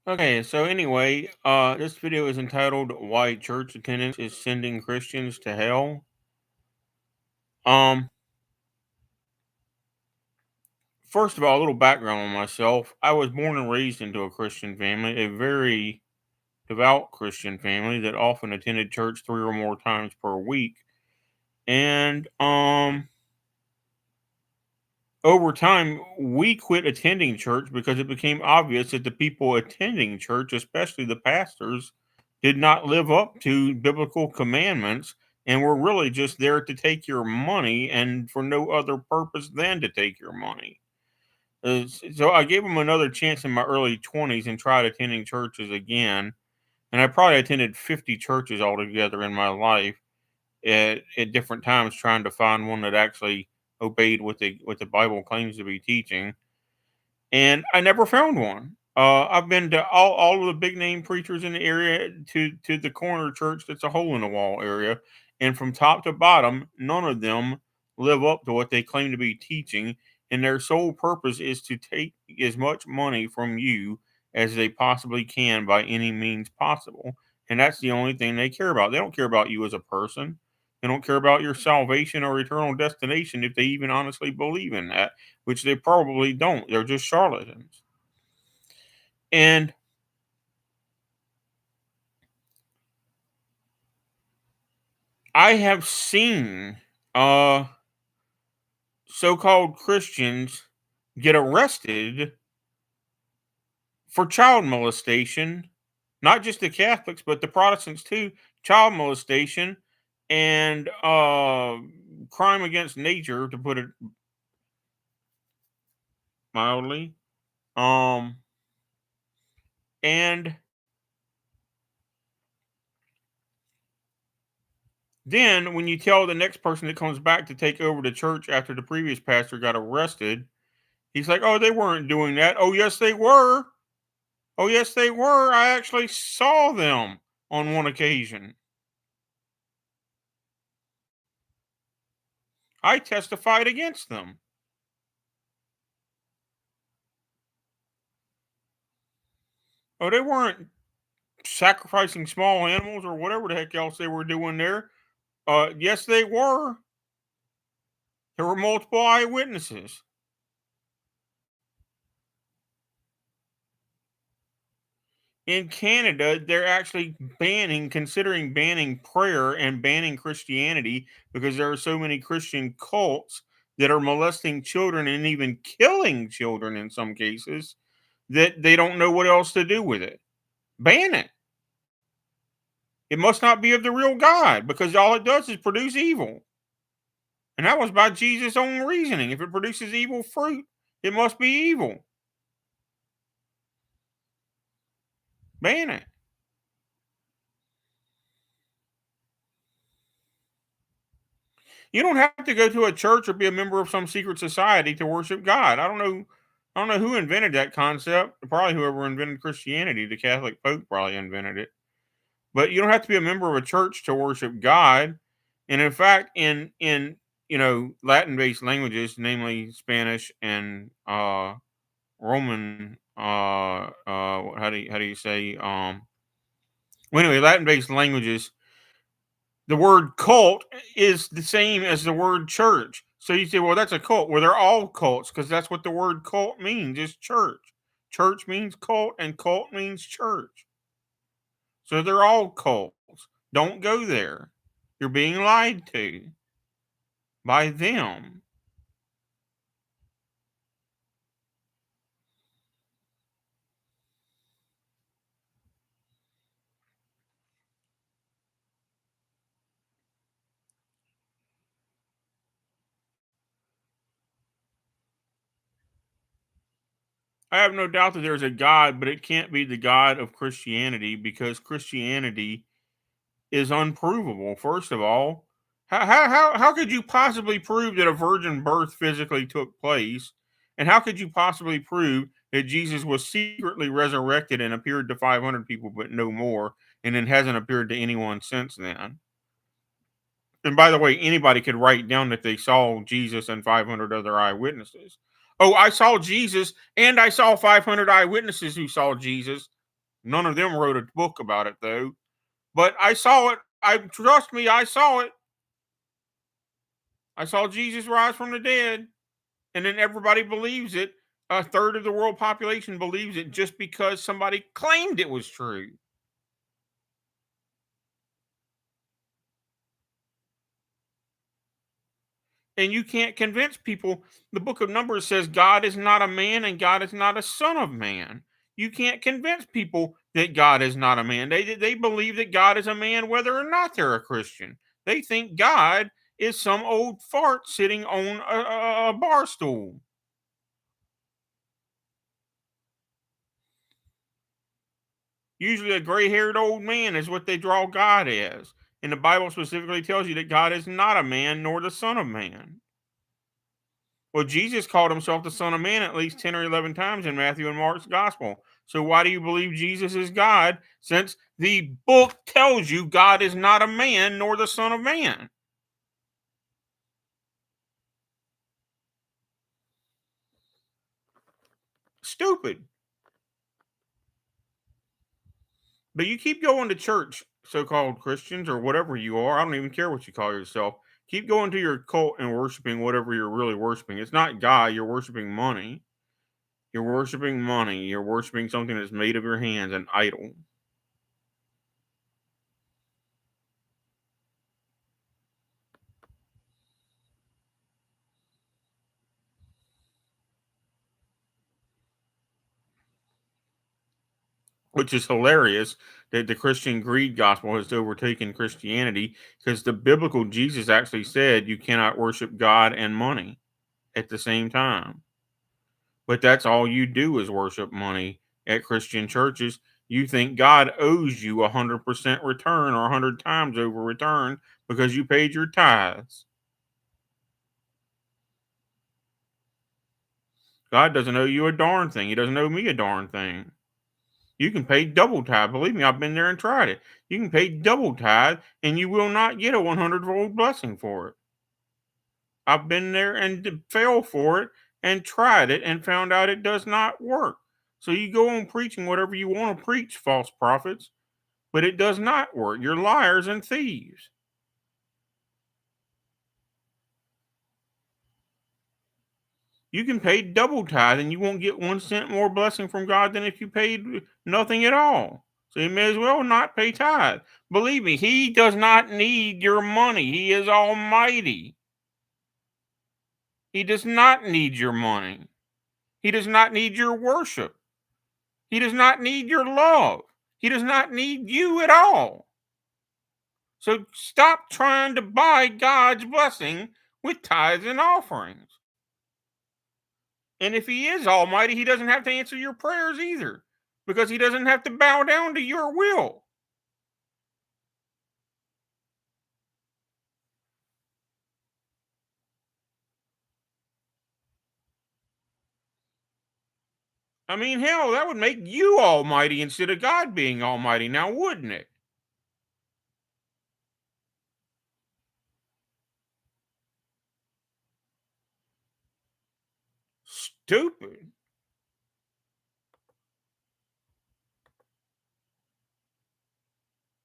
Okay, so anyway, this video is entitled "Why Church Attendance is Sending Christians to Hell." Um, First of all, a little background on myself. I was born and raised into a Christian family, a very devout Christian family that often attended church 3 or more times per week. And over time, we quit attending church because it became obvious that the people attending church, especially the pastors, did not live up to biblical commandments and were really just there to take your money and for no other purpose than to take your money. So I gave them another chance in my early 20s and tried attending churches again. And I probably attended 50 churches altogether in my life at different times, trying to find one that actually obeyed what the Bible claims to be teaching, and I never found one. I've been to all of the big name preachers in the area, to the corner church that's a hole in the wall area, and from top to bottom, none of them live up to what they claim to be teaching, and their sole purpose is to take as much money from you as they possibly can by any means possible, and that's the only thing they care about. They don't care about you as a person. They don't care about your salvation or eternal destination if they even honestly believe in that, which they probably don't. They're just charlatans. And I have seen uh so-called Christians get arrested for child molestation, not just the Catholics but the Protestants too, child molestation and crime against nature, to put it mildly. Um and then when you tell the next person that comes back to take over the church after the previous pastor got arrested, he's like, "Oh, they weren't doing that." "Oh, yes, they were. Oh, yes, they were. I actually saw them on one occasion. I testified against them." "Oh, they weren't sacrificing small animals or whatever the heck else they were doing there." Yes, they were. There were multiple eyewitnesses. In Canada, they're actually considering banning prayer and banning Christianity because there are so many Christian cults that are molesting children and even killing children in some cases that they don't know what else to do with it. Ban it. It must not be of the real God because all it does is produce evil. And that was by Jesus' own reasoning. If it produces evil fruit, it must be evil. Ban it. You don't have to go to a church or be a member of some secret society to worship God. I don't know who invented that concept. Probably whoever invented Christianity. The Catholic Pope probably invented it. But you don't have to be a member of a church to worship God. And in fact, in Latin-based languages, namely Spanish and Roman, how do you say, well, anyway, Latin-based languages, the word cult is the same as the word church. So you say, well, that's a cult. Well, they're all cults because that's what the word cult means, is church. Church means cult, and cult means church. So they're all cults. Don't go there. You're being lied to by them. I have no doubt that there's a God, but it can't be the God of Christianity because Christianity is unprovable. First of all, how could you possibly prove that a virgin birth physically took place? And how could you possibly prove that Jesus was secretly resurrected and appeared to 500 people, but no more, and then hasn't appeared to anyone since then? And by the way, anybody could write down that they saw Jesus and 500 other eyewitnesses. Oh, I saw Jesus and I saw 500 eyewitnesses who saw Jesus. None of them wrote a book about it though. But I saw it. I trust me, I saw it. I saw Jesus rise from the dead, and then everybody believes it. A third of the world population believes it just because somebody claimed it was true. And you can't convince people. The book of Numbers says God is not a man and God is not a son of man. You can't convince people that God is not a man. They believe that God is a man whether or not they're a Christian. They think God is some old fart sitting on a bar stool. Usually, a gray haired old man is what they draw God as. And the Bible specifically tells you that God is not a man nor the Son of Man. Well, Jesus called himself the Son of Man at least 10 or 11 times in Matthew and Mark's gospel. So, why do you believe Jesus is God since the book tells you God is not a man nor the Son of Man? Stupid. But you keep going to church, so called Christians or whatever you are. I don't even care what you call yourself. Keep going to your cult and worshiping whatever you're really worshiping. It's not God, you're worshiping money. You're worshiping money. You're worshiping something that's made of your hands, an idol. Which is hilarious that the Christian greed gospel has overtaken Christianity because the biblical Jesus actually said you cannot worship God and money at the same time. But that's all you do is worship money at Christian churches. You think God owes you 100% return or 100 times over return because you paid your tithes. God doesn't owe you a darn thing. He doesn't owe me a darn thing. You can pay double tithe. Believe me, I've been there and tried it. You can pay double tithe and you will not get a 100-fold blessing for it. I've been there and fell for it and tried it and found out it does not work. So you go on preaching whatever you want to preach, false prophets, but it does not work. You're liars and thieves. You can pay double tithe and you won't get 1 cent more blessing from God than if you paid nothing at all. So you may as well not pay tithe. Believe me, He does not need your money. He is almighty. He does not need your money. He does not need your worship. He does not need your love. He does not need you at all. So stop trying to buy God's blessing with tithes and offerings. And if he is almighty, he doesn't have to answer your prayers either because he doesn't have to bow down to your will. I mean, hell, that would make you almighty instead of God being almighty now, wouldn't it? Stupid.